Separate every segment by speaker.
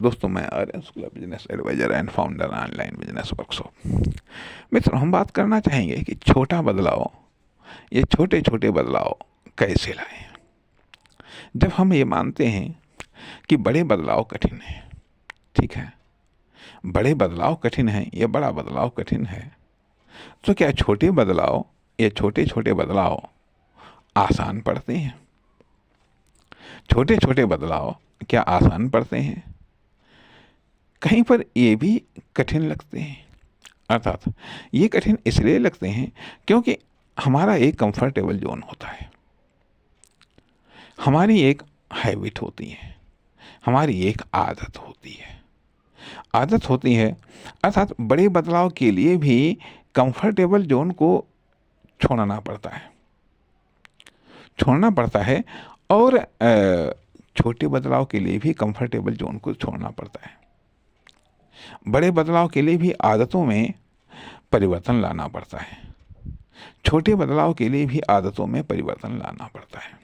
Speaker 1: दोस्तों, मैं Aryan Shukla, business advisor and founder online business workshop. मित्रों, हम बात करना चाहेंगे कि छोटा बदलाव, ये छोटे छोटे बदलाव कैसे लाएं। जब हम ये मानते हैं कि बड़े बदलाव कठिन है, ठीक है, बड़े बदलाव कठिन है या बड़ा बदलाव कठिन है, तो क्या छोटे बदलाव या छोटे छोटे बदलाव आसान पड़ते हैं? छोटे छोटे बदलाव क्या आसान पड़ते हैं? कहीं पर ये भी कठिन लगते हैं। अर्थात ये कठिन इसलिए लगते हैं क्योंकि हमारा एक कंफर्टेबल जोन होता है, हमारी एक हैबिट होती है, हमारी एक आदत होती है। अर्थात बड़े बदलाव के लिए भी कंफर्टेबल जोन को छोड़ना पड़ता है और छोटे बदलाव के लिए भी कंफर्टेबल जोन को छोड़ना पड़ता है। बड़े बदलाव के लिए भी आदतों में परिवर्तन लाना पड़ता है, छोटे बदलाव के लिए भी आदतों में परिवर्तन लाना पड़ता है।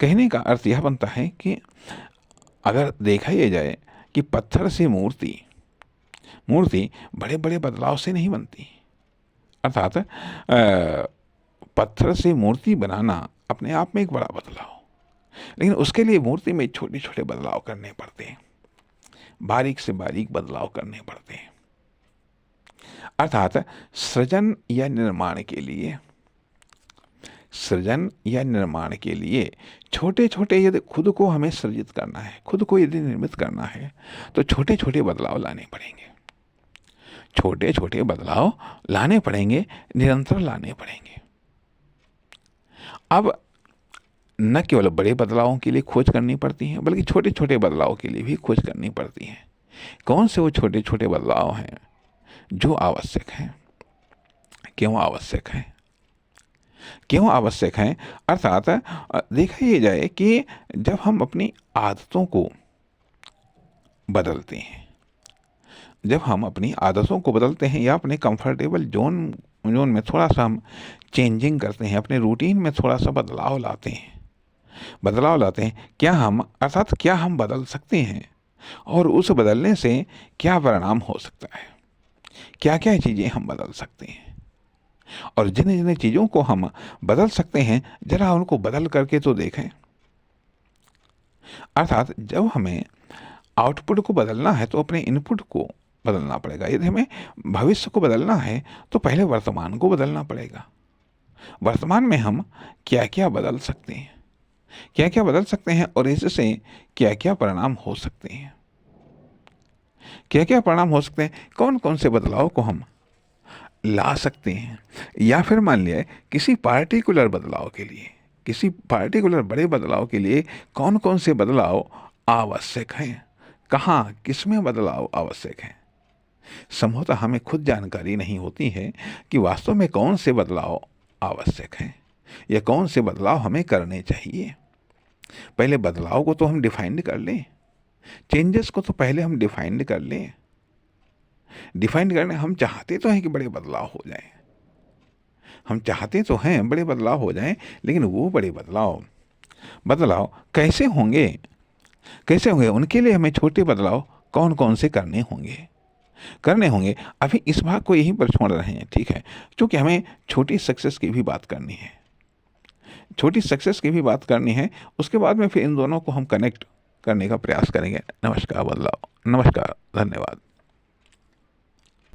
Speaker 1: कहने का अर्थ यह बनता है कि अगर देखा यह जाए कि पत्थर से मूर्ति बड़े बड़े बदलाव से नहीं बनती। अर्थात पत्थर से मूर्ति बनाना अपने आप में एक बड़ा बदलाव, लेकिन उसके लिए मूर्ति में छोटे छोटे बदलाव करने पड़ते हैं, बारीक से बारीक बदलाव करने पड़ते हैं। अर्थात सृजन या निर्माण के लिए छोटे छोटे यदि खुद को हमें सृजित करना है, खुद को यदि निर्मित करना है, तो छोटे छोटे बदलाव लाने पड़ेंगे। छोटे छोटे बदलाव लाने पड़ेंगे, निरंतर लाने पड़ेंगे। अब न केवल बड़े बदलावों के लिए खोज करनी पड़ती है, बल्कि छोटे छोटे बदलाव के लिए भी खोज करनी पड़ती है। कौन से वो छोटे छोटे बदलाव हैं जो आवश्यक हैं? क्यों आवश्यक हैं? अर्थात देखा ये जाए कि जब हम अपनी आदतों को बदलते हैं, या अपने कंफर्टेबल जोन में थोड़ा सा हम चेंजिंग करते हैं, अपने रूटीन में थोड़ा सा बदलाव लाते हैं, क्या हम बदल सकते हैं? और उस बदलने से क्या परिणाम हो सकता है? क्या क्या चीज़ें हम बदल सकते हैं? और जिन जिन चीज़ों को हम बदल सकते हैं, जरा उनको बदल करके तो देखें। अर्थात जब हमें आउटपुट को बदलना है तो अपने इनपुट को बदलना पड़ेगा। यदि हमें भविष्य को बदलना है तो पहले वर्तमान को बदलना पड़ेगा। वर्तमान में हम क्या क्या बदल सकते हैं और इससे क्या क्या परिणाम हो सकते हैं? कौन कौन से बदलाव को हम ला सकते हैं? या फिर मान लिया किसी पार्टिकुलर बड़े बदलाव के लिए कौन कौन से बदलाव आवश्यक हैं, कहाँ किसमें बदलाव आवश्यक है? संभवतः हमें खुद जानकारी नहीं होती है कि वास्तव में कौन से बदलाव आवश्यक हैं या कौन से बदलाव हमें करने चाहिए। पहले बदलाव को तो हम डिफाइन कर लें, चेंजेस को तो पहले हम डिफाइन कर लें। हम चाहते तो हैं कि बड़े बदलाव हो जाएं, लेकिन वो बड़े बदलाव कैसे होंगे? उनके लिए हमें छोटे बदलाव कौन कौन से करने होंगे। अभी इस भाग को यहीं पर छोड़ रहे हैं, ठीक है, क्योंकि हमें छोटी सक्सेस की भी बात करनी है। उसके बाद में फिर इन दोनों को हम कनेक्ट करने का प्रयास करेंगे। नमस्कार, धन्यवाद।